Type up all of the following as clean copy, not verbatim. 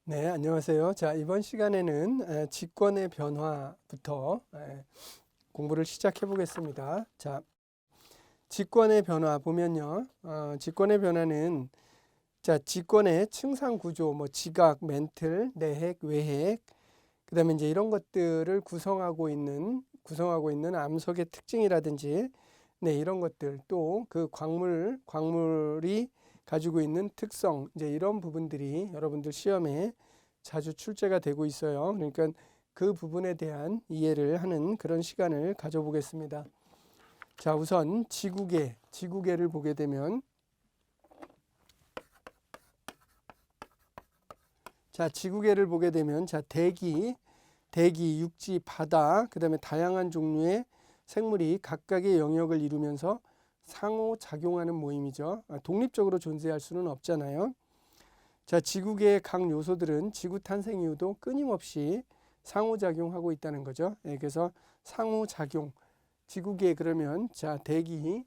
네, 안녕하세요. 자, 이번 시간에는 직권의 변화부터 공부를 시작해 보겠습니다. 자, 직권의 변화 보면요. 직권의 변화는 자, 직권의 층상 구조, 뭐 지각, 멘틀, 내핵, 외핵, 그다음에 이제 이런 것들을 구성하고 있는 암석의 특징이라든지 네, 이런 것들 또 그 광물이 가지고 있는 특성 이제 이런 부분들이 여러분들 시험에 자주 출제가 되고 있어요. 그러니까 그 부분에 대한 이해를 하는 그런 시간을 가져보겠습니다. 자, 우선 지구계를 보게 되면 자, 대기, 육지, 바다, 그다음에 다양한 종류의 생물이 각각의 영역을 이루면서 상호작용하는 모임이죠. 독립적으로 존재할 수는 없잖아요. 자, 지구계의 각 요소들은 지구 탄생 이후도 끊임없이 상호작용하고 있다는 거죠. 그래서 상호작용, 지구계 그러면 자, 대기,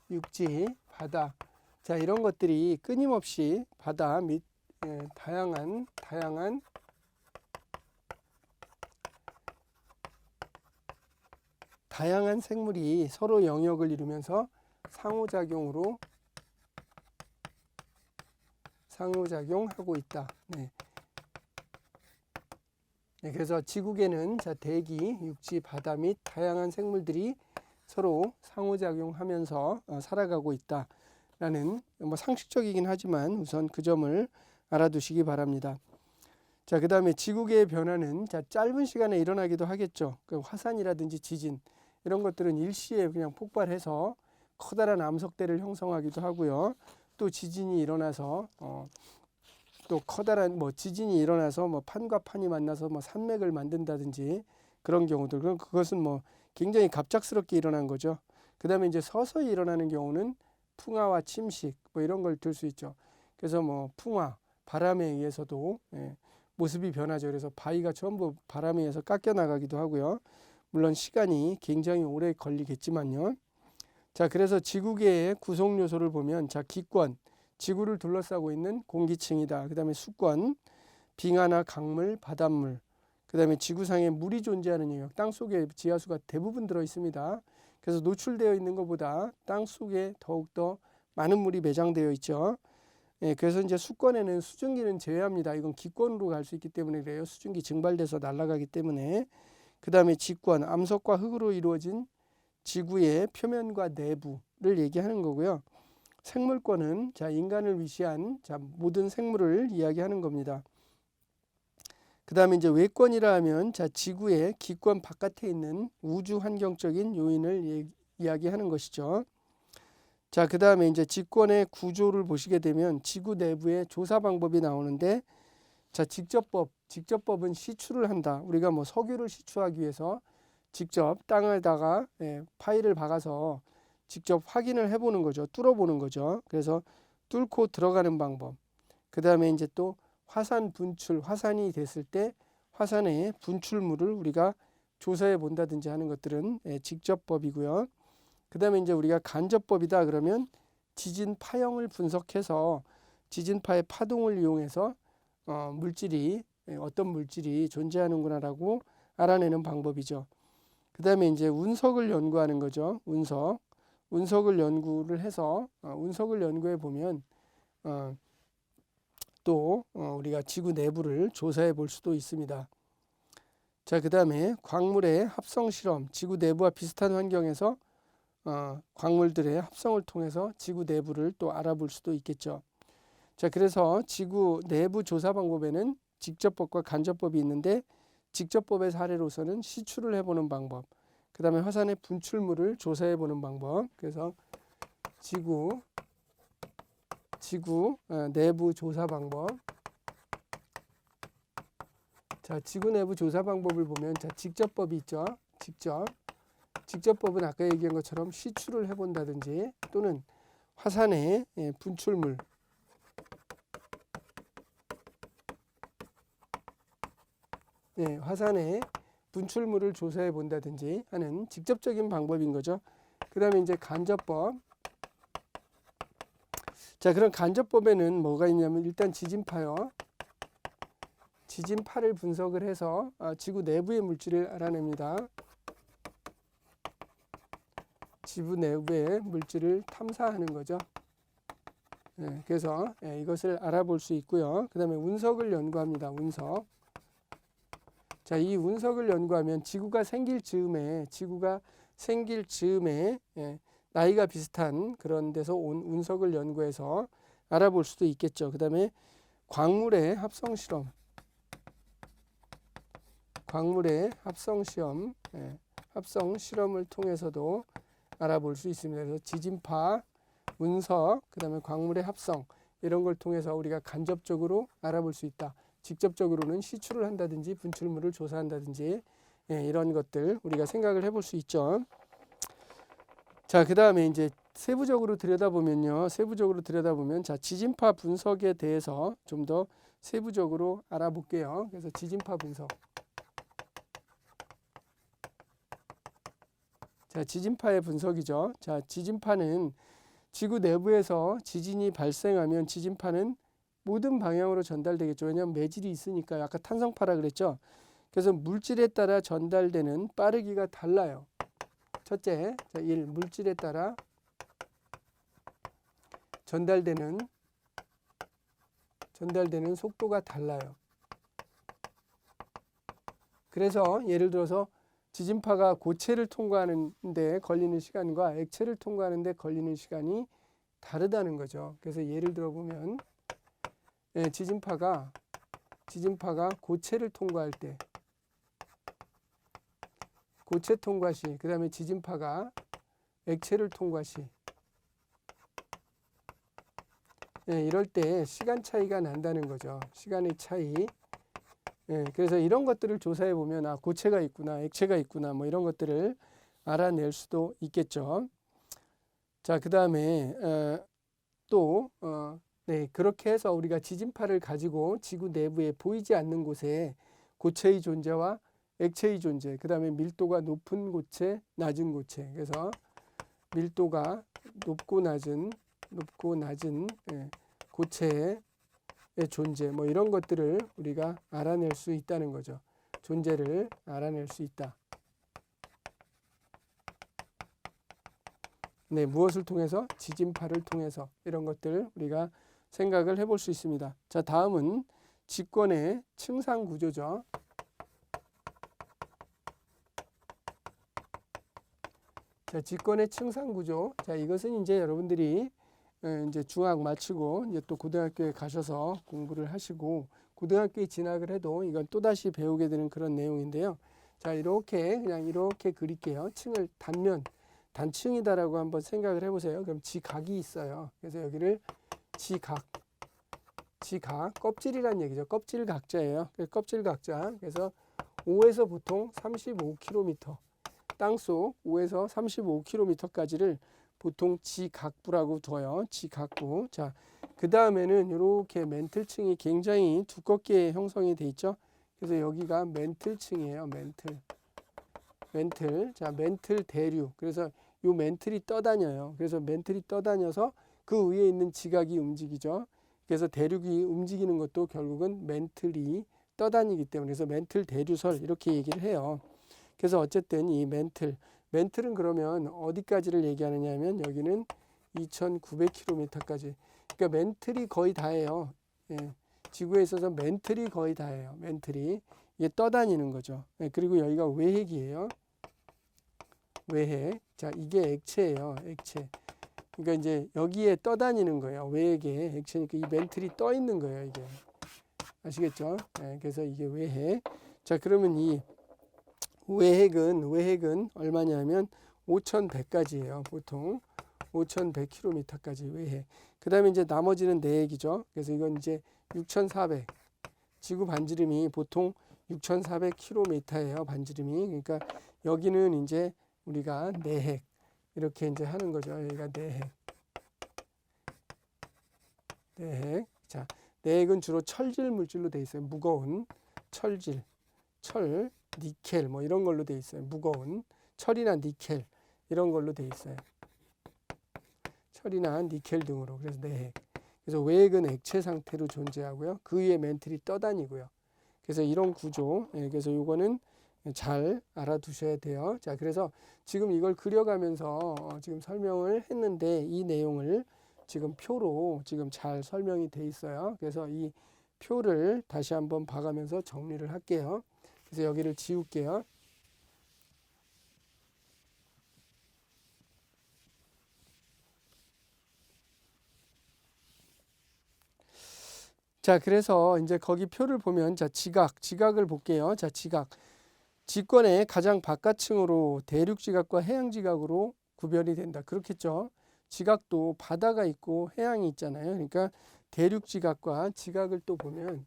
육지, 바다, 자, 이런 것들이 끊임없이 바다 및 다양한 생물이 서로 영역을 이루면서 상호작용하고 있다. 네. 네, 그래서 지구계는 자, 대기, 육지, 바다 및 다양한 생물들이 서로 상호작용하면서 살아가고 있다라는 뭐 상식적이긴 하지만 우선 그 점을 알아두시기 바랍니다. 자, 그다음에 지구계의 변화는 자, 짧은 시간에 일어나기도 하겠죠. 그 화산이라든지 지진 이런 것들은 일시에 그냥 폭발해서 커다란 암석대를 형성하기도 하고요. 또 지진이 일어나서 또 커다란 지진이 일어나서 판과 판이 만나서 산맥을 만든다든지 그런 경우들, 그럼 그것은 굉장히 갑작스럽게 일어난 거죠. 그다음에 이제 서서히 일어나는 경우는 풍화와 침식 이런 걸 들 수 있죠. 그래서 풍화, 바람에 의해서도 모습이 변하죠. 그래서 바위가 전부 바람에 의해서 깎여 나가기도 하고요. 물론 시간이 굉장히 오래 걸리겠지만요. 자, 그래서 지구계의 구성 요소를 보면 자, 기권, 지구를 둘러싸고 있는 공기층이다. 그 다음에 수권, 빙하나 강물, 바닷물, 그 다음에 지구상에 물이 존재하는 영역, 땅속에 지하수가 대부분 들어 있습니다. 그래서 노출되어 있는 것보다 땅속에 더욱더 많은 물이 매장되어 있죠. 그래서 이제 수권에는 수증기는 제외합니다. 이건 기권으로 갈 수 있기 때문에 그래요. 수증기 증발돼서 날아가기 때문에. 그 다음에 지권, 암석과 흙으로 이루어진 지구의 표면과 내부를 얘기하는 거고요. 생물권은 자, 인간을 위시한 자, 모든 생물을 이야기하는 겁니다. 그 다음에 이제 외권이라 하면 자, 지구의 기권 바깥에 있는 우주 환경적인 요인을 이야기하는 것이죠. 자, 그 다음에 이제 직권의 구조를 보시게 되면 지구 내부의 조사 방법이 나오는데 자, 직접법은 시추를 한다. 우리가 석유를 시추하기 위해서 직접 땅에다가 파일을 박아서 직접 확인을 해보는 거죠. 뚫어보는 거죠. 그래서 뚫고 들어가는 방법. 그 다음에 이제 또 화산이 됐을 때 화산의 분출물을 우리가 조사해 본다든지 하는 것들은 직접법이고요. 그 다음에 이제 우리가 간접법이다 그러면 지진 파형을 분석해서 지진파의 파동을 이용해서 어떤 물질이 존재하는구나라고 알아내는 방법이죠. 그 다음에 이제 운석을 연구하는 거죠. 운석을 연구를 해서 운석을 연구해 보면 또 우리가 지구 내부를 조사해 볼 수도 있습니다. 자, 그 다음에 광물의 합성 실험, 지구 내부와 비슷한 환경에서 광물들의 합성을 통해서 지구 내부를 또 알아볼 수도 있겠죠. 자, 그래서 지구 내부 조사 방법에는 직접법과 간접법이 있는데 직접법의 사례로서는 시추를 해보는 방법, 그 다음에 화산의 분출물을 조사해보는 방법. 그래서 지구 내부 조사 방법. 자, 지구 내부 조사 방법을 보면 자, 직접법이 있죠. 직접법은 아까 얘기한 것처럼 시추를 해본다든지 또는 화산의 분출물, 화산의 분출물을 조사해 본다든지 하는 직접적인 방법인 거죠. 그 다음에 이제 간접법. 자, 그럼 간접법에는 뭐가 있냐면 일단 지진파요. 지진파를 분석을 해서 지구 내부의 물질을 알아냅니다. 지구 내부의 물질을 탐사하는 거죠. 그래서 이것을 알아볼 수 있고요. 그 다음에 운석을 연구합니다. 운석. 자, 이 운석을 연구하면 지구가 생길 즈음에 나이가 비슷한 그런 데서 온 운석을 연구해서 알아볼 수도 있겠죠. 그 다음에 광물의 합성 실험. 광물의 합성 실험을 통해서도 알아볼 수 있습니다. 그래서 지진파, 운석, 그 다음에 광물의 합성 이런 걸 통해서 우리가 간접적으로 알아볼 수 있다. 직접적으로는 시추를 한다든지 분출물을 조사한다든지 이런 것들 우리가 생각을 해볼 수 있죠. 자, 그 다음에 이제 세부적으로 들여다보면 자, 지진파 분석에 대해서 좀 더 세부적으로 알아볼게요. 그래서 지진파 분석. 자, 지진파의 분석이죠. 자, 지진파는 지구 내부에서 지진이 발생하면 지진파는 모든 방향으로 전달되겠죠. 왜냐하면 매질이 있으니까. 아까 탄성파라 그랬죠. 그래서 물질에 따라 전달되는 빠르기가 달라요. 첫째, 자, 1. 물질에 따라 전달되는 속도가 달라요. 그래서 예를 들어서 지진파가 고체를 통과하는데 걸리는 시간과 액체를 통과하는데 걸리는 시간이 다르다는 거죠. 그래서 예를 들어 보면 지진파가 고체를 통과할 때, 고체 통과 시, 그 다음에 지진파가 액체를 통과 시, 이럴 때 시간 차이가 난다는 거죠. 시간의 차이. 그래서 이런 것들을 조사해 보면 고체가 있구나, 액체가 있구나, 뭐 이런 것들을 알아낼 수도 있겠죠. 자, 그 다음에 또 그렇게 해서 우리가 지진파를 가지고 지구 내부에 보이지 않는 곳에 고체의 존재와 액체의 존재, 그 다음에 밀도가 높은 고체, 낮은 고체, 그래서 밀도가 높고 낮은 고체의 존재, 뭐 이런 것들을 우리가 알아낼 수 있다는 거죠. 존재를 알아낼 수 있다. 네, 무엇을 통해서? 지진파를 통해서 이런 것들 우리가 생각을 해볼 수 있습니다. 자, 다음은 직권의 층상 구조죠. 자, 직권의 층상 구조. 자, 이것은 이제 여러분들이 이제 중학 마치고 이제 또 고등학교에 가셔서 공부를 하시고 고등학교에 진학을 해도 이건 또다시 배우게 되는 그런 내용인데요. 자, 그냥 이렇게 그릴게요. 층을 단층이다라고 한번 생각을 해보세요. 그럼 지각이 있어요. 그래서 여기를 지각, 껍질이란 얘기죠. 껍질 각자예요. 껍질 각자. 그래서 5에서 보통 35km, 땅속 5에서 35km까지를 보통 지각부라고 둬요. 지각부. 자, 그 다음에는 이렇게 멘틀층이 굉장히 두껍게 형성이 돼 있죠. 그래서 여기가 멘틀층이에요. 멘틀. 자, 멘틀 대류. 그래서 요 멘틀이 떠다녀요. 그래서 멘틀이 떠다녀서 그 위에 있는 지각이 움직이죠. 그래서 대륙이 움직이는 것도 결국은 멘틀이 떠다니기 때문에, 그래서 멘틀 대류설 이렇게 얘기를 해요. 그래서 어쨌든 이 멘틀은 그러면 어디까지를 얘기하느냐 하면 여기는 2900km까지. 그러니까 멘틀이 거의 다예요. 지구에 있어서 멘틀이 거의 다예요. 멘틀이. 이게 떠다니는 거죠. 그리고 여기가 외핵이에요. 외핵. 자, 이게 액체예요. 액체. 그러니까 이제 여기에 떠다니는 거예요. 외핵에 액체니까 이 멘틀이 떠 있는 거예요. 이게. 아시겠죠? 그래서 이게 외핵. 자, 그러면 이 외핵은 얼마냐면 5100까지예요. 보통 5100km까지 외핵. 그 다음에 이제 나머지는 내핵이죠. 그래서 이건 이제 6400. 지구 반지름이 보통 6400km예요. 반지름이. 그러니까 여기는 이제 우리가 내핵 이렇게 이제 하는 거죠. 여기가 내핵. 자, 내핵은 주로 철질 물질로 되어 있어요. 무거운 철질, 철, 니켈 뭐 이런 걸로 되어 있어요. 무거운 철이나 니켈 이런 걸로 되어 있어요. 철이나 니켈 등으로. 그래서 내핵. 그래서 외액은 액체 상태로 존재하고요. 그 위에 멘틀이 떠다니고요. 그래서 이런 구조, 그래서 요거는 잘 알아두셔야 돼요. 자, 그래서 지금 이걸 그려가면서 지금 설명을 했는데 이 내용을 지금 표로 지금 잘 설명이 돼 있어요. 그래서 이 표를 다시 한번 봐가면서 정리를 할게요. 그래서 여기를 지울게요. 자, 그래서 이제 거기 표를 보면 자, 지각을 볼게요. 자, 지권의 가장 바깥층으로 대륙 지각과 해양 지각으로 구별이 된다. 그렇겠죠. 지각도 바다가 있고 해양이 있잖아요. 그러니까 대륙 지각과 지각을 또 보면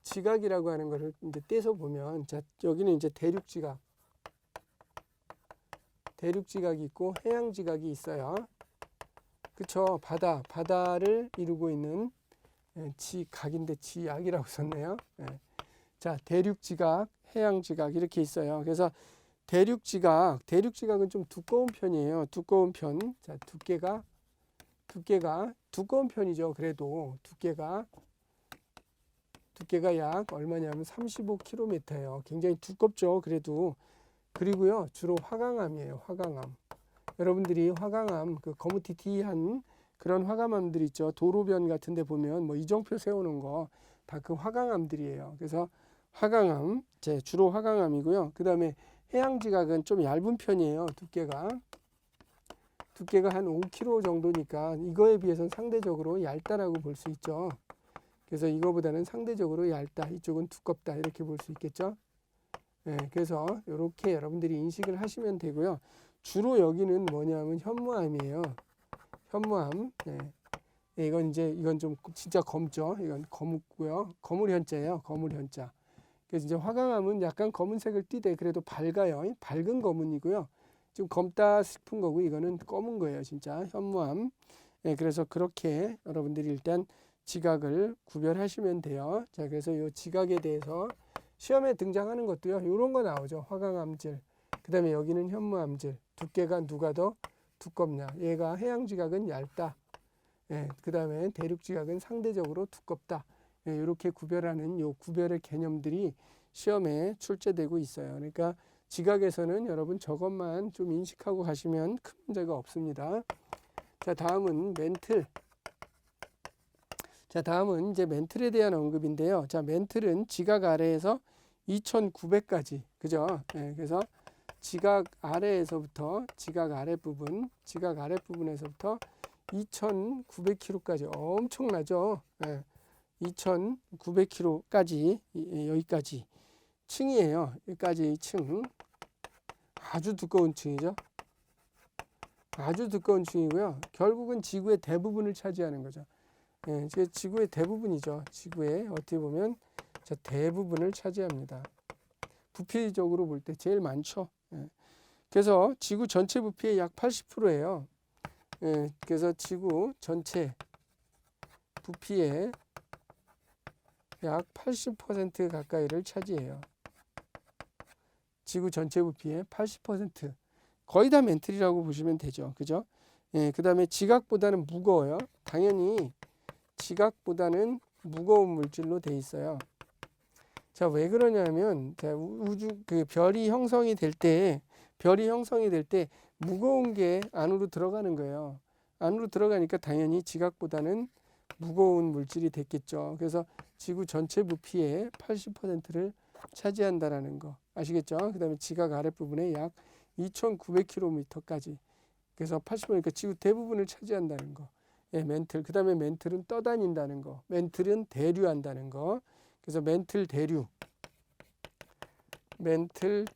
지각이라고 하는 거를 이제 떼서 보면 자, 여기는 이제 대륙 지각이 있고 해양 지각이 있어요. 그쵸. 바다를 이루고 있는 지각인데 지약이라고 썼네요. 자, 대륙 지각, 해양 지각 이렇게 있어요. 그래서 대륙 지각은 좀 두꺼운 편이에요. 두꺼운 편. 자, 두께가 두꺼운 편이죠. 그래도 두께가 약 얼마냐면 35km예요. 굉장히 두껍죠. 그래도 그리고요. 주로 화강암이에요. 화강암. 여러분들이 화강암 그 거무튀튀한 그런 화강암들 있죠. 도로변 같은 데 보면 뭐 이정표 세우는 거 다 그 화강암들이에요. 그래서 화강암, 주로 화강암이고요. 그 다음에 해양지각은 좀 얇은 편이에요. 두께가 한 5km 정도니까 이거에 비해서는 상대적으로 얇다라고 볼 수 있죠. 그래서 이거보다는 상대적으로 얇다, 이쪽은 두껍다 이렇게 볼 수 있겠죠. 그래서 이렇게 여러분들이 인식을 하시면 되고요. 주로 여기는 뭐냐면 현무암이에요. 현무암. 이건 좀 진짜 검죠. 이건 거묻고요. 거물현자예요. 거물현자. 그래서 이제 화강암은 약간 검은색을 띠되 그래도 밝아요. 밝은 검은이고요. 좀 검다 싶은 거고 이거는 검은 거예요. 진짜 현무암. 그래서 그렇게 여러분들이 일단 지각을 구별하시면 돼요. 자, 그래서 이 지각에 대해서 시험에 등장하는 것도요. 이런 거 나오죠. 화강암질. 그 다음에 여기는 현무암질. 두께가 누가 더 두껍냐. 얘가 해양지각은 얇다. 그 다음에 대륙지각은 상대적으로 두껍다. 이렇게 구별하는 요 구별의 개념들이 시험에 출제되고 있어요. 그러니까 지각에서는 여러분 저것만 좀 인식하고 가시면 큰 문제가 없습니다. 자, 다음은 멘틀. 자, 다음은 이제 멘틀에 대한 언급인데요. 자, 멘틀은 지각 아래에서 2,900까지. 그죠? 그래서 지각 아래에서부터 지각 아랫부분에서부터 2,900km까지 엄청나죠. 2,900km까지 여기까지 층이에요. 여기까지 층. 아주 두꺼운 층이죠. 아주 두꺼운 층이고요. 결국은 지구의 대부분을 차지하는 거죠. 지구의 대부분이죠. 지구의 어떻게 보면 대부분을 차지합니다. 부피적으로 볼 때 제일 많죠. 그래서 지구 전체 부피의 약 80%예요. 그래서 지구 전체 부피의 약 80% 가까이를 차지해요. 지구 전체 부피의 80%. 거의 다 멘틀이라고 보시면 되죠. 그죠? 그 다음에 지각보다는 무거워요. 당연히 지각보다는 무거운 물질로 돼 있어요. 자, 왜 그러냐면 우주 그 별이 형성이 될 때 무거운 게 안으로 들어가는 거예요. 안으로 들어가니까 당연히 지각보다는 무거운 물질이 됐겠죠. 그래서 지구 전체 부피의 80%를 차지한다라는 거 아시겠죠? 그 다음에 지각 아랫부분에 약 2,900km까지. 그래서 80%니까 지구 대부분을 차지한다는 거. 멘틀. 그 다음에 멘틀은 떠다닌다는 거. 멘틀은 대류한다는 거. 그래서 멘틀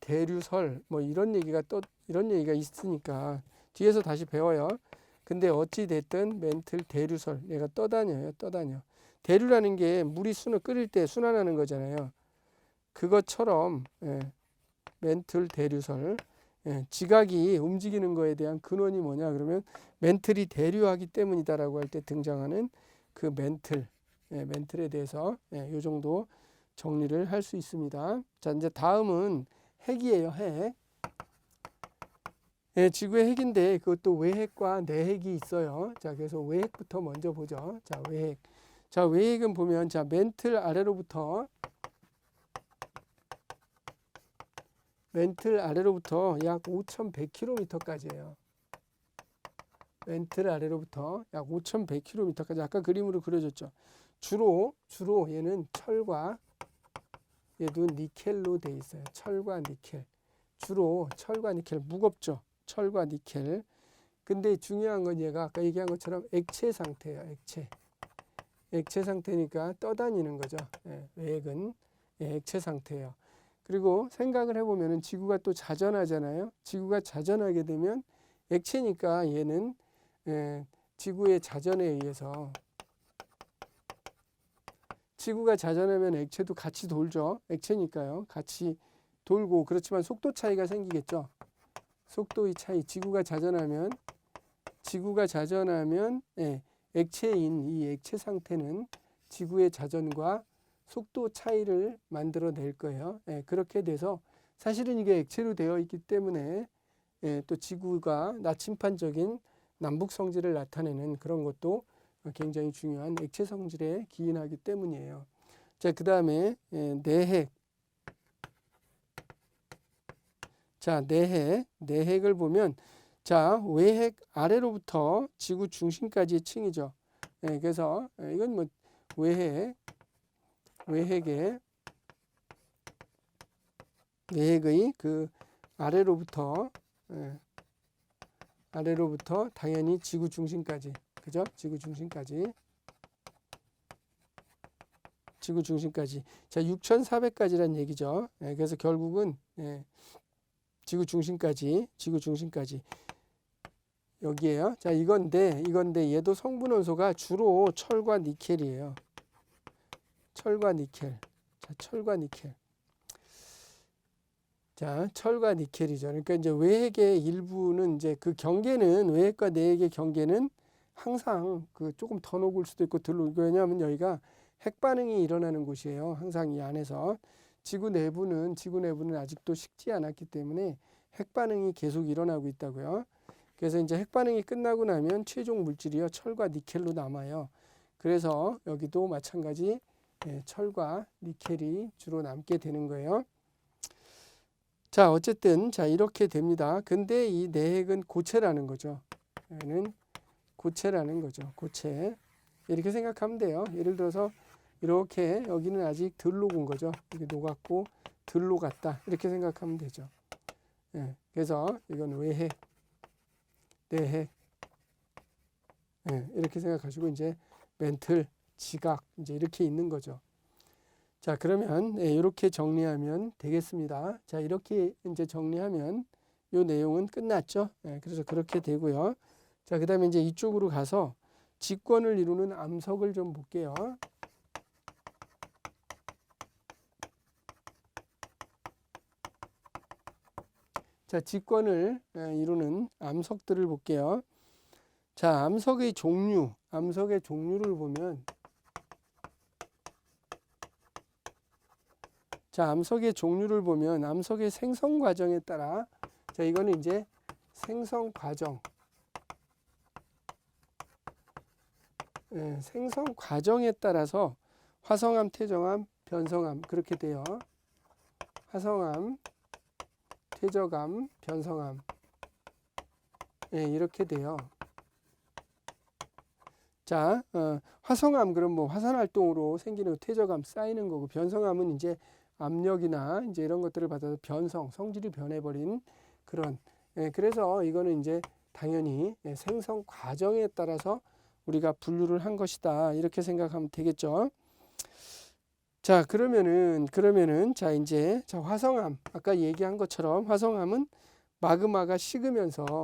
대류설 뭐 이런 얘기가 있으니까 뒤에서 다시 배워요. 근데 어찌 됐든 멘틀 대류설 얘가 떠다녀. 대류라는 게 물이 끓일 때 순환하는 거잖아요. 그것처럼 멘틀 대류설. 지각이 움직이는 거에 대한 근원이 뭐냐 그러면 멘틀이 대류하기 때문이다라고 할 때 등장하는 그 멘틀에 대해서 이 정도 정리를 할 수 있습니다. 자, 이제 다음은 핵이에요. 핵. 예, 지구의 핵인데 그것도 외핵과 내핵이 있어요. 자, 그래서 외핵부터 먼저 보죠. 자, 외핵. 자, 외핵은 보면 자, 맨틀 아래로부터 약 5,100km까지예요. 맨틀 아래로부터 약 5,100km까지 아까 그림으로 그려졌죠. 주로 얘는 철과 얘도 니켈로 돼 있어요. 철과 니켈. 주로 철과 니켈 무겁죠. 철과 니켈. 근데 중요한 건 얘가 아까 얘기한 것처럼 액체 상태예요. 액체 상태니까 떠다니는 거죠. 예, 외핵은 액체 상태예요. 그리고 생각을 해보면 지구가 또 자전하잖아요. 지구가 자전하게 되면 액체니까 얘는 지구의 자전에 의해서 지구가 자전하면 액체도 같이 돌죠. 액체니까요. 같이 돌고 그렇지만 속도 차이가 생기겠죠. 속도의 차이. 지구가 자전하면 액체인 이 액체 상태는 지구의 자전과 속도 차이를 만들어낼 거예요. 그렇게 돼서 사실은 이게 액체로 되어 있기 때문에 또 지구가 나침판적인 남북 성질을 나타내는 그런 것도 굉장히 중요한 액체 성질에 기인하기 때문이에요. 자, 그 다음에 내핵. 자, 내핵을 보면 자, 외핵 아래로부터 지구 중심까지의 층이죠. 그래서 이건 뭐 외핵의 그 아래로부터 당연히 지구 중심까지, 그죠? 지구 중심까지. 자, 6,400까지란 얘기죠. 그래서 결국은 지구 중심까지 여기에요. 자, 이건데 얘도 성분 원소가 주로 철과 니켈이에요. 철과 니켈. 자, 철과 니켈이죠. 그러니까 이제 외핵의 일부는 이제 그 경계는 외핵과 내핵의 경계는 항상 그 조금 더 녹을 수도 있고 덜 녹고, 왜냐하면 여기가 핵 반응이 일어나는 곳이에요. 항상 이 안에서 지구 내부는 아직도 식지 않았기 때문에 핵 반응이 계속 일어나고 있다고요. 그래서 이제 핵 반응이 끝나고 나면 최종 물질이요 철과 니켈로 남아요. 그래서 여기도 마찬가지 철과 니켈이 주로 남게 되는 거예요. 자, 어쨌든 자 이렇게 됩니다. 근데 이 내핵은 고체라는 거죠. 얘는 고체라는 거죠. 고체. 이렇게 생각하면 돼요. 예를 들어서 이렇게 여기는 아직 덜 녹은 거죠. 이게 녹았고 덜 녹았다. 이렇게 생각하면 되죠. 그래서 이건 외핵, 내핵. 이렇게 생각하시고 이제 멘틀, 지각 이제 이렇게 있는 거죠. 자, 그러면 이렇게 정리하면 되겠습니다. 자, 이렇게 이제 정리하면 이 내용은 끝났죠. 그래서 그렇게 되고요. 자, 그다음에 이제 이쪽으로 가서 직권을 이루는 암석을 좀 볼게요. 자, 직권을 이루는 암석들을 볼게요. 자, 암석의 종류를 보면 암석의 생성 과정에 따라 자, 이거는 이제 생성 과정에 따라서 화성암, 퇴적암, 변성암 그렇게 돼요. 화성암, 퇴적암, 변성암 이렇게 돼요. 자, 화성암 그럼 뭐 화산 활동으로 생기는 퇴적암 쌓이는 거고, 변성암은 이제 압력이나 이제 이런 것들을 받아서 성질이 변해버린 그런. 그래서 이거는 이제 당연히 생성 과정에 따라서 우리가 분류를 한 것이다. 이렇게 생각하면 되겠죠. 자, 그러면은 자 이제 자 화성암 아까 얘기한 것처럼 화성암은 마그마가 식으면서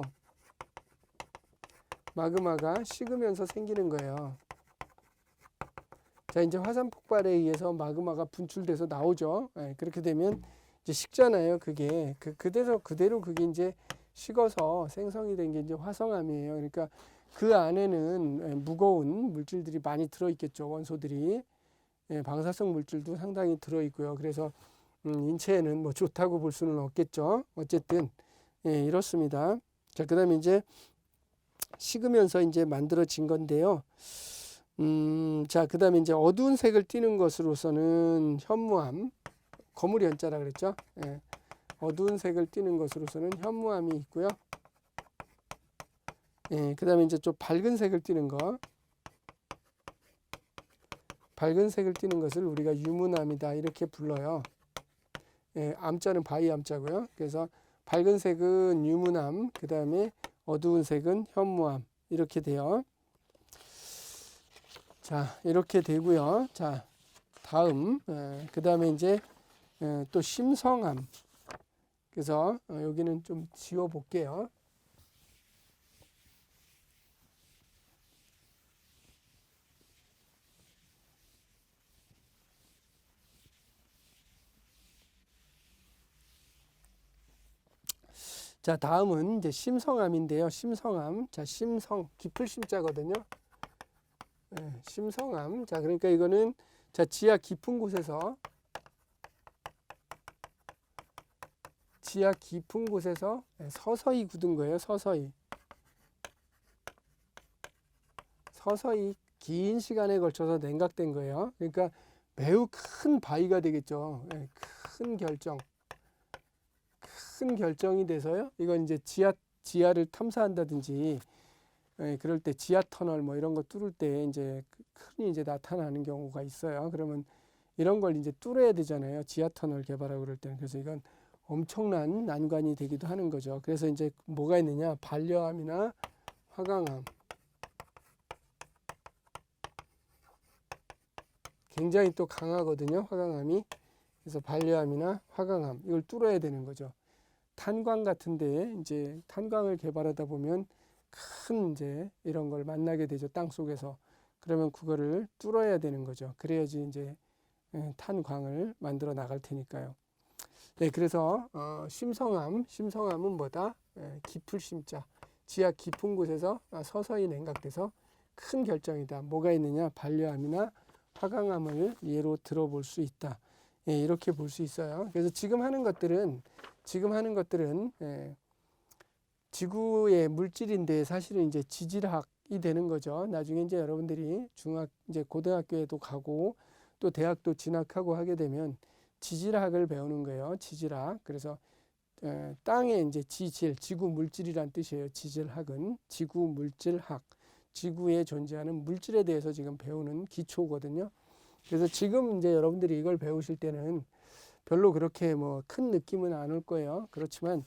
생기는 거예요. 자, 이제 화산 폭발에 의해서 마그마가 분출돼서 나오죠. 그렇게 되면 이제 식잖아요. 그게 그대로 그게 이제 식어서 생성이 된 게 이제 화성암이에요. 그러니까 그 안에는 무거운 물질들이 많이 들어있겠죠. 원소들이. 방사성 물질도 상당히 들어있고요. 그래서 인체에는 뭐 좋다고 볼 수는 없겠죠. 어쨌든 이렇습니다. 자, 그다음에 이제 식으면서 이제 만들어진 건데요. 자, 그다음에 이제 어두운 색을 띠는 것으로서는 현무암, 거물 연자라 그랬죠. 예, 어두운 색을 띠는 것으로서는 현무암이 있고요. 예, 그다음에 이제 좀 밝은 색을 띠는 거, 밝은 색을 띠는 것을 우리가 유문암이다 이렇게 불러요. 예, 암자는 바위 암자고요. 그래서 밝은 색은 유문암, 그다음에 어두운 색은 현무암 이렇게 돼요. 자, 이렇게 되고요. 자, 다음 그다음에 이제 또 심성암. 그래서 여기는 좀 지워 볼게요. 자, 다음은 이제 심성암인데요. 심성암. 자, 심성 깊을 심자거든요. 심성암. 자, 그러니까 이거는 자, 지하 깊은 곳에서 서서히 굳은 거예요. 서서히 긴 시간에 걸쳐서 냉각된 거예요. 그러니까 매우 큰 바위가 되겠죠. 큰 결정이 돼서요. 이건 이제 지하를 탐사한다든지, 그럴 때 지하 터널 뭐 이런 거 뚫을 때 이제 흔히 이제 나타나는 경우가 있어요. 그러면 이런 걸 이제 뚫어야 되잖아요. 지하 터널 개발하고 그럴 때는. 그래서 이건 엄청난 난관이 되기도 하는 거죠. 그래서 이제 뭐가 있느냐? 반려암이나 화강암. 굉장히 또 강하거든요. 화강암이. 그래서 반려암이나 화강암 이걸 뚫어야 되는 거죠. 탄광 같은데 이제 탄광을 개발하다 보면 큰 이제 이런 걸 만나게 되죠. 땅 속에서. 그러면 그거를 뚫어야 되는 거죠. 그래야지 이제 탄광을 만들어 나갈 테니까요. 네, 그래서 심성암은 뭐다? 깊을 심자. 지하 깊은 곳에서 서서히 냉각돼서 큰 결정이다. 뭐가 있느냐? 반려암이나 화강암을 예로 들어볼 수 있다. 예, 이렇게 볼 수 있어요. 그래서 지금 하는 것들은 지구의 물질인데 사실은 이제 지질학이 되는 거죠. 나중에 이제 여러분들이 이제 고등학교에도 가고 또 대학도 진학하고 하게 되면 지질학을 배우는 거예요. 지질학. 그래서 땅의 이제 지구 물질이란 뜻이에요. 지질학은 지구 물질학. 지구에 존재하는 물질에 대해서 지금 배우는 기초거든요. 그래서 지금 이제 여러분들이 이걸 배우실 때는 별로 그렇게 뭐 큰 느낌은 안 올 거예요. 그렇지만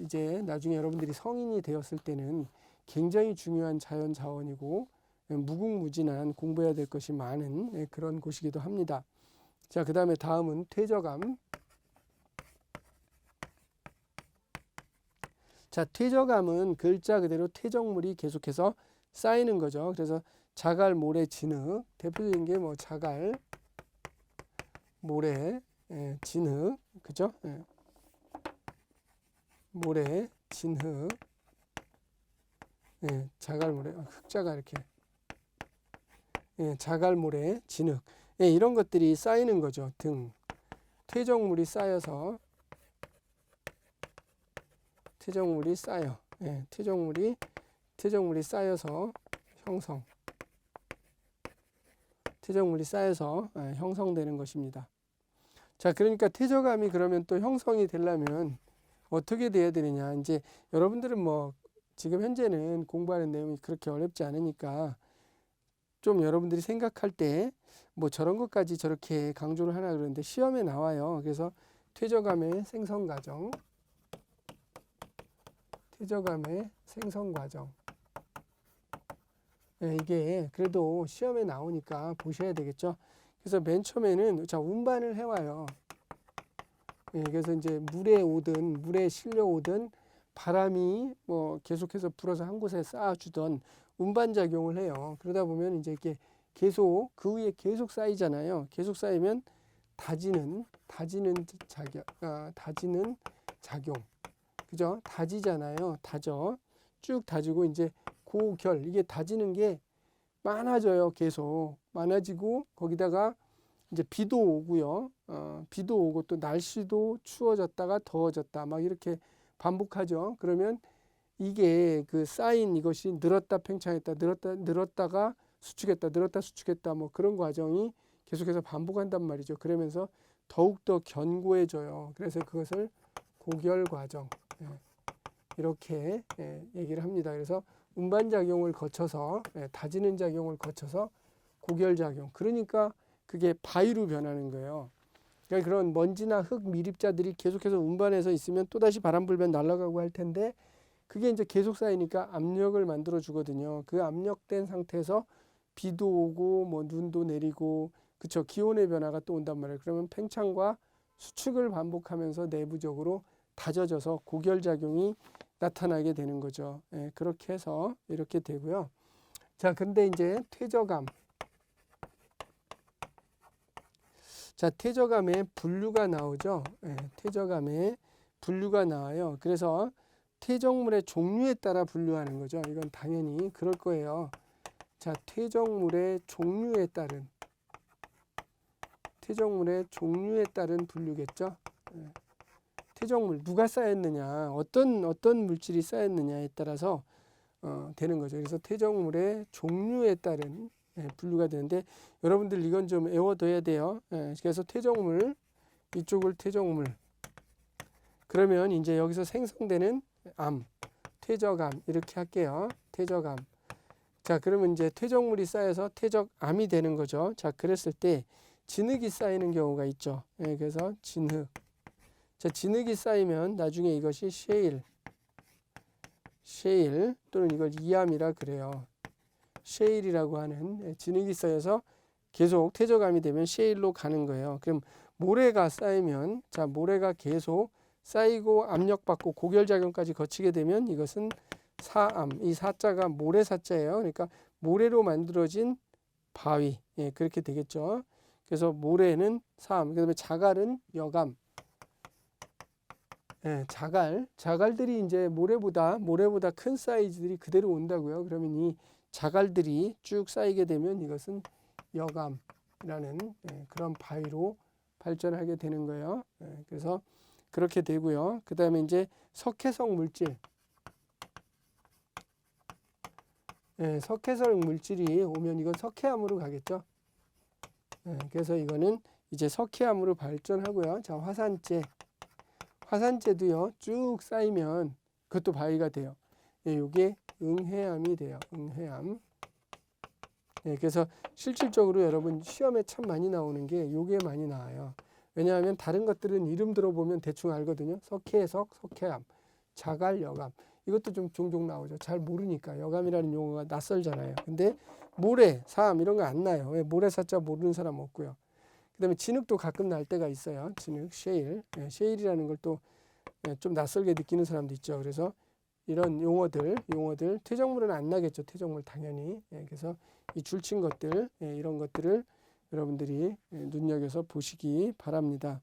이제 나중에 여러분들이 성인이 되었을 때는 굉장히 중요한 자연 자원이고 무궁무진한 공부해야 될 것이 많은 그런 곳이기도 합니다. 자, 그 다음에 다음은 퇴적암. 자, 퇴적암은 글자 그대로 퇴적물이 계속해서 쌓이는 거죠. 그래서 자갈, 모래, 진흙. 대표적인 게 뭐 자갈, 모래, 진흙. 그죠? 모래, 진흙. 자갈, 모래. 흑자가 이렇게. 자갈, 모래, 진흙. 이런 것들이 쌓이는 거죠. 등. 퇴적물이 쌓여서 쌓여. 퇴적물이 쌓여서 형성. 퇴적물이 쌓여서 형성되는 것입니다. 자, 그러니까 퇴적암이 그러면 또 형성이 되려면 어떻게 돼야 되느냐. 이제 여러분들은 뭐 지금 현재는 공부하는 내용이 그렇게 어렵지 않으니까 좀 여러분들이 생각할 때 뭐 저런 것까지 저렇게 강조를 하나 그러는데 시험에 나와요. 그래서 퇴적암의 생성 과정. 이게 그래도 시험에 나오니까 보셔야 되겠죠. 그래서 맨 처음에는 자, 운반을 해와요. 그래서 이제 물에 실려 오든 바람이 뭐 계속해서 불어서 한 곳에 쌓아주던 운반 작용을 해요. 그러다 보면 이제 이렇게 계속 그 위에 계속 쌓이잖아요. 계속 쌓이면 다지는 작용. 그죠? 다지잖아요. 다져. 쭉 다지고 이제 고결. 이게 다지는 게 많아져요. 계속 많아지고 거기다가 이제 비도 오고요. 비도 오고 또 날씨도 추워졌다가 더워졌다 막 이렇게 반복하죠. 그러면 이게 그 쌓인 이것이 늘었다 팽창했다 늘었다가 수축했다 늘었다 수축했다 뭐 그런 과정이 계속해서 반복한단 말이죠. 그러면서 더욱더 견고해져요. 그래서 그것을 고결 과정 이렇게 얘기를 합니다. 그래서 운반 작용을 거쳐서 다지는 작용을 거쳐서 고결 작용. 그러니까 그게 바위로 변하는 거예요. 그러니까 그런 먼지나 흙 미립자들이 계속해서 운반해서 있으면 또다시 바람 불면 날아가고 할 텐데 그게 이제 계속 쌓이니까 압력을 만들어 주거든요. 그 압력된 상태에서 비도 오고 뭐 눈도 내리고 그쵸 기온의 변화가 또 온단 말이에요. 그러면 팽창과 수축을 반복하면서 내부적으로 다져져서 고결 작용이 나타나게 되는 거죠. 그렇게 해서 이렇게 되고요. 자, 근데 이제 퇴저감. 자, 퇴저감에 분류가 나오죠. 퇴저감에 분류가 나와요. 그래서 퇴적물의 종류에 따라 분류하는 거죠. 이건 당연히 그럴 거예요. 자, 퇴적물의 종류에 따른 분류겠죠. 퇴적물 누가 쌓였느냐, 어떤 물질이 쌓였느냐에 따라서 되는 거죠. 그래서 퇴적물의 종류에 따른 분류가 되는데 여러분들 이건 좀 외워둬야 돼요. 그래서 퇴적물 이쪽을 퇴적물 그러면 이제 여기서 생성되는 암, 퇴적암 이렇게 할게요. 퇴적암. 자, 그러면 이제 퇴적물이 쌓여서 퇴적암이 되는 거죠. 자, 그랬을 때 진흙이 쌓이는 경우가 있죠. 그래서 진흙. 자, 진흙이 쌓이면 나중에 이것이 셰일 또는 이걸 이암이라 그래요. 셰일이라고 하는 진흙이 쌓여서 계속 퇴적암이 되면 셰일로 가는 거예요. 그럼 모래가 쌓이면 자, 모래가 계속 쌓이고 압력받고 고결작용까지 거치게 되면 이것은 사암, 이 사자가 모래 사자예요. 그러니까 모래로 만들어진 바위, 그렇게 되겠죠. 그래서 모래는 사암, 그 다음에 자갈은 여감. 자갈들이 이제 모래보다 큰 사이즈들이 그대로 온다고요. 그러면 이 자갈들이 쭉 쌓이게 되면 이것은 여감이라는 그런 바위로 발전하게 되는 거예요. 그래서 그렇게 되고요. 그 다음에 이제 석회성 물질. 석회성 물질이 오면 이건 석회암으로 가겠죠. 그래서 이거는 이제 석회암으로 발전하고요. 자, 화산재도요. 쭉 쌓이면 그것도 바위가 돼요. 이게 응해암이 돼요. 응해암. 그래서 실질적으로 여러분 시험에 참 많이 나오는 게 요게 많이 나와요. 왜냐하면 다른 것들은 이름 들어보면 대충 알거든요. 석회석, 석회암, 자갈, 여감. 이것도 좀 종종 나오죠. 잘 모르니까. 여감이라는 용어가 낯설잖아요. 근데 모래, 사암 이런 거 안 나요. 왜 모래 사자 모르는 사람 없고요. 그 다음에 진흙도 가끔 날 때가 있어요. 진흙, 셰일. 셰일이라는 걸 또 좀 낯설게 느끼는 사람도 있죠. 그래서 이런 용어들 퇴적물은 안 나겠죠. 퇴적물 당연히. 그래서 이 줄친 것들 이런 것들을 여러분들이 눈여겨서 보시기 바랍니다.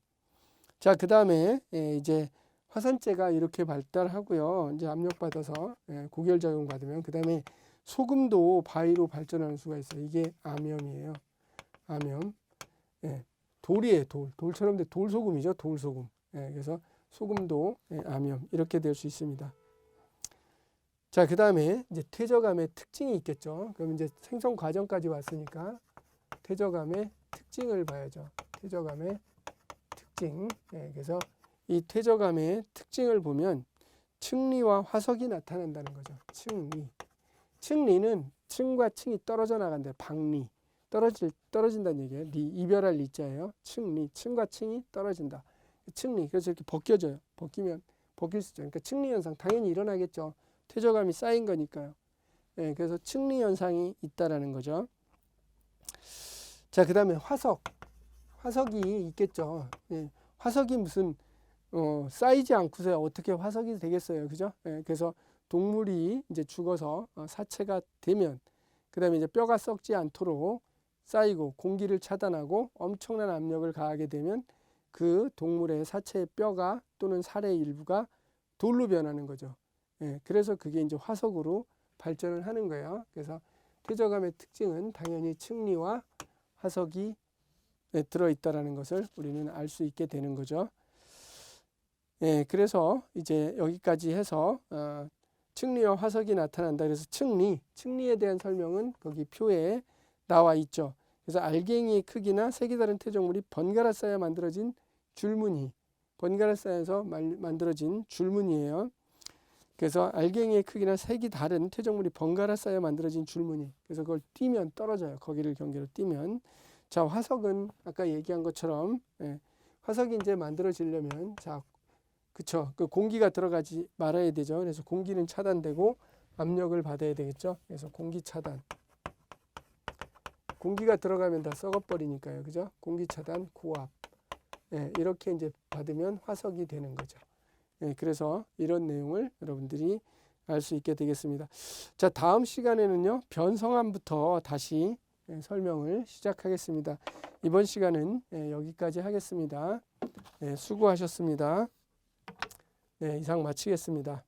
자, 그 다음에 이제 화산재가 이렇게 발달하고요. 이제 압력받아서 고결작용 받으면 그 다음에 소금도 바위로 발전하는 수가 있어요. 이게 암염이에요. 암염. 돌이에요. 돌처럼 돌소금이죠. 돌소금. 그래서 소금도 암염 이렇게 될 수 있습니다. 자, 그 다음에 이제 퇴적암의 특징이 있겠죠. 그럼 이제 생성 과정까지 왔으니까 퇴적암의 특징을 봐야죠. 퇴적암의 특징. 그래서 이 퇴적암의 특징을 보면 층리와 화석이 나타난다는 거죠. 층리는 층과 층이 떨어져 나간다. 박리. 떨어진다는 얘기예요. 이별할 리자예요. 층리. 층과 층이 떨어진다. 층리. 그래서 이렇게 벗겨져요. 벗길 수 있죠. 그러니까 층리 현상 당연히 일어나겠죠. 퇴적암이 쌓인 거니까요. 그래서 층리 현상이 있다라는 거죠. 자, 그 다음에 화석이 있겠죠. 화석이 무슨 쌓이지 않고서 어떻게 화석이 되겠어요, 그죠? 그래서 동물이 이제 죽어서 사체가 되면 그 다음에 이제 뼈가 썩지 않도록 쌓이고 공기를 차단하고 엄청난 압력을 가하게 되면 그 동물의 사체의 뼈가 또는 살의 일부가 돌로 변하는 거죠. 그래서 그게 이제 화석으로 발전을 하는 거예요. 그래서 퇴적암의 특징은 당연히 층리와 화석이 들어있다라는 것을 우리는 알 수 있게 되는 거죠. 그래서 이제 여기까지 해서 층리와 화석이 나타난다. 그래서 층리에 대한 설명은 거기 표에 나와 있죠. 그래서 알갱이의 크기나 색이 다른 퇴적물이 번갈아 쌓여 만들어진 줄무늬, 번갈아 쌓여서 만들어진 줄무늬예요. 그래서 알갱이의 크기나 색이 다른 퇴적물이 번갈아 쌓여 만들어진 줄무늬. 그래서 그걸 띄면 떨어져요. 거기를 경계로 띄면. 자, 화석은 아까 얘기한 것처럼 화석이 이제 만들어지려면 자, 그쵸. 그 공기가 들어가지 말아야 되죠. 그래서 공기는 차단되고 압력을 받아야 되겠죠. 그래서 공기 차단. 공기가 들어가면 다 썩어버리니까요. 그죠? 공기 차단, 고압. 이렇게 이제 받으면 화석이 되는 거죠. 그래서 이런 내용을 여러분들이 알 수 있게 되겠습니다. 자, 다음 시간에는요, 변성함부터 다시 설명을 시작하겠습니다. 이번 시간은 여기까지 하겠습니다. 수고하셨습니다. 이상 마치겠습니다.